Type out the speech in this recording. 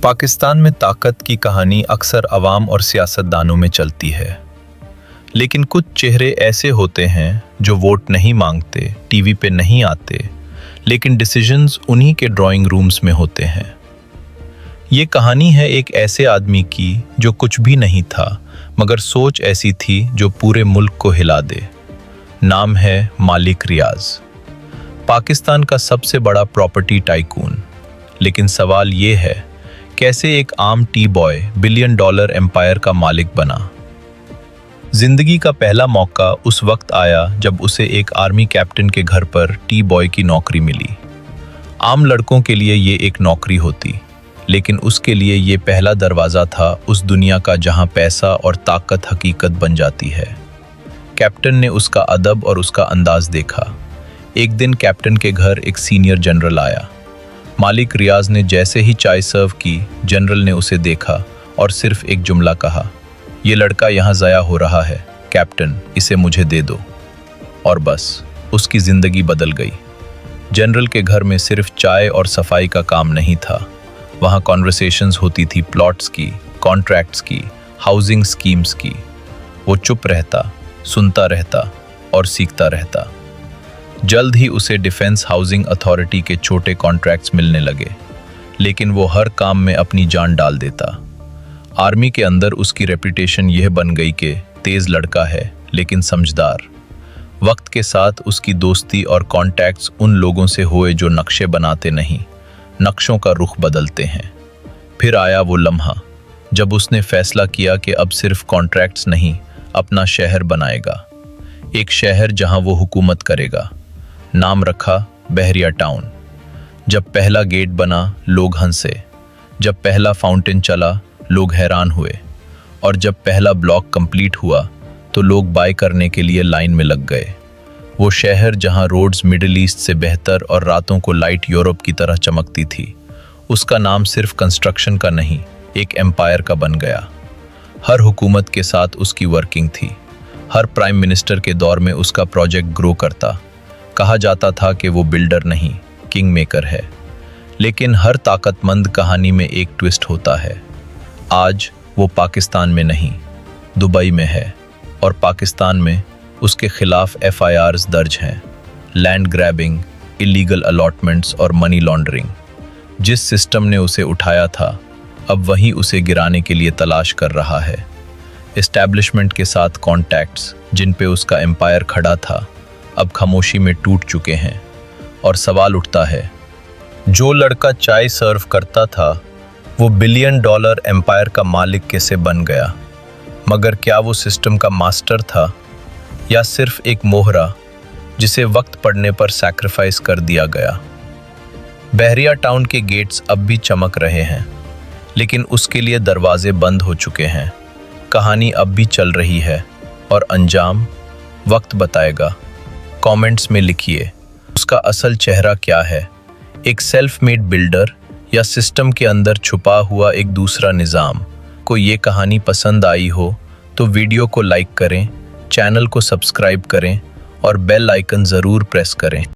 पाकिस्तान में ताकत की कहानी अक्सर अवाम और सियासतदानों में चलती है, लेकिन कुछ चेहरे ऐसे होते हैं जो वोट नहीं मांगते, टीवी पे नहीं आते, लेकिन डिसीजंस उन्हीं के ड्राइंग रूम्स में होते हैं। ये कहानी है एक ऐसे आदमी की जो कुछ भी नहीं था, मगर सोच ऐसी थी जो पूरे मुल्क को हिला दे। नाम है मालिक रियाज, पाकिस्तान का सबसे बड़ा प्रॉपर्टी टाइकून। लेकिन सवाल ये है, कैसे एक आम टी बॉय $1 बिलियन एम्पायर का मालिक बना। जिंदगी का पहला मौका उस वक्त आया जब उसे एक आर्मी कैप्टन के घर पर टी बॉय की नौकरी मिली। आम लड़कों के लिए ये एक नौकरी होती, लेकिन उसके लिए ये पहला दरवाज़ा था उस दुनिया का जहां पैसा और ताकत हकीकत बन जाती है। कैप्टन ने उसका अदब और उसका अंदाज देखा। एक दिन कैप्टन के घर एक सीनियर जनरल आया। मालिक रियाज ने जैसे ही चाय सर्व की, जनरल ने उसे देखा और सिर्फ एक जुमला कहा, ये लड़का यहाँ ज़ाया हो रहा है कैप्टन, इसे मुझे दे दो। और बस उसकी ज़िंदगी बदल गई। जनरल के घर में सिर्फ चाय और सफाई का काम नहीं था, वहाँ कॉन्वर्सेशंस होती थी प्लॉट्स की, कॉन्ट्रैक्ट्स की, हाउसिंग स्कीम्स की। वो चुप रहता, सुनता रहता और सीखता रहता। जल्द ही उसे डिफेंस हाउसिंग अथॉरिटी के छोटे कॉन्ट्रैक्ट्स मिलने लगे, लेकिन वो हर काम में अपनी जान डाल देता। आर्मी के अंदर उसकी रेपुटेशन यह बन गई कि तेज लड़का है लेकिन समझदार। वक्त के साथ उसकी दोस्ती और कॉन्टैक्ट्स उन लोगों से हुए जो नक्शे बनाते नहीं, नक्शों का रुख बदलते हैं। फिर आया वो लम्हा जब उसने फैसला किया कि अब सिर्फ कॉन्ट्रैक्ट्स नहीं, अपना शहर बनाएगा। एक शहर जहां वो हुकूमत करेगा। नाम रखा बहरिया टाउन। जब पहला गेट बना, लोग हंसे। जब पहला फाउंटेन चला, लोग हैरान हुए। और जब पहला ब्लॉक कंप्लीट हुआ तो लोग बाय करने के लिए लाइन में लग गए। वो शहर जहां रोड्स मिडिल ईस्ट से बेहतर और रातों को लाइट यूरोप की तरह चमकती थी, उसका नाम सिर्फ कंस्ट्रक्शन का नहीं, एक एम्पायर का बन गया। हर हुकूमत के साथ उसकी वर्किंग थी। हर प्राइम मिनिस्टर के दौर में उसका प्रोजेक्ट ग्रो करता। कहा जाता था कि वो बिल्डर नहीं, किंग मेकर है। लेकिन हर ताकतमंद कहानी में एक ट्विस्ट होता है। आज वो पाकिस्तान में नहीं, दुबई में है, और पाकिस्तान में उसके खिलाफ FIRs दर्ज हैं। लैंड ग्रैबिंग, इलीगल अलॉटमेंट्स और मनी लॉन्ड्रिंग। जिस सिस्टम ने उसे उठाया था, अब वही उसे गिराने के लिए तलाश कर रहा है। एस्टैब्लिशमेंट के साथ कॉन्टैक्ट्स जिन पे उसका एम्पायर खड़ा था, अब खामोशी में टूट चुके हैं। और सवाल उठता है, जो लड़का चाय सर्व करता था वो $1 बिलियन एम्पायर का मालिक कैसे बन गया? मगर क्या वो सिस्टम का मास्टर था, या सिर्फ एक मोहरा जिसे वक्त पड़ने पर सैक्रिफाइस कर दिया गया? बहरिया टाउन के गेट्स अब भी चमक रहे हैं, लेकिन उसके लिए दरवाजे बंद हो चुके हैं। कहानी अब भी चल रही है, और अंजाम वक्त बताएगा। कमेंट्स में लिखिए, उसका असल चेहरा क्या है? एक सेल्फ मेड बिल्डर, या सिस्टम के अंदर छुपा हुआ एक दूसरा निज़ाम? को ये कहानी पसंद आई हो तो वीडियो को लाइक करें, चैनल को सब्सक्राइब करें और बेल आइकन ज़रूर प्रेस करें।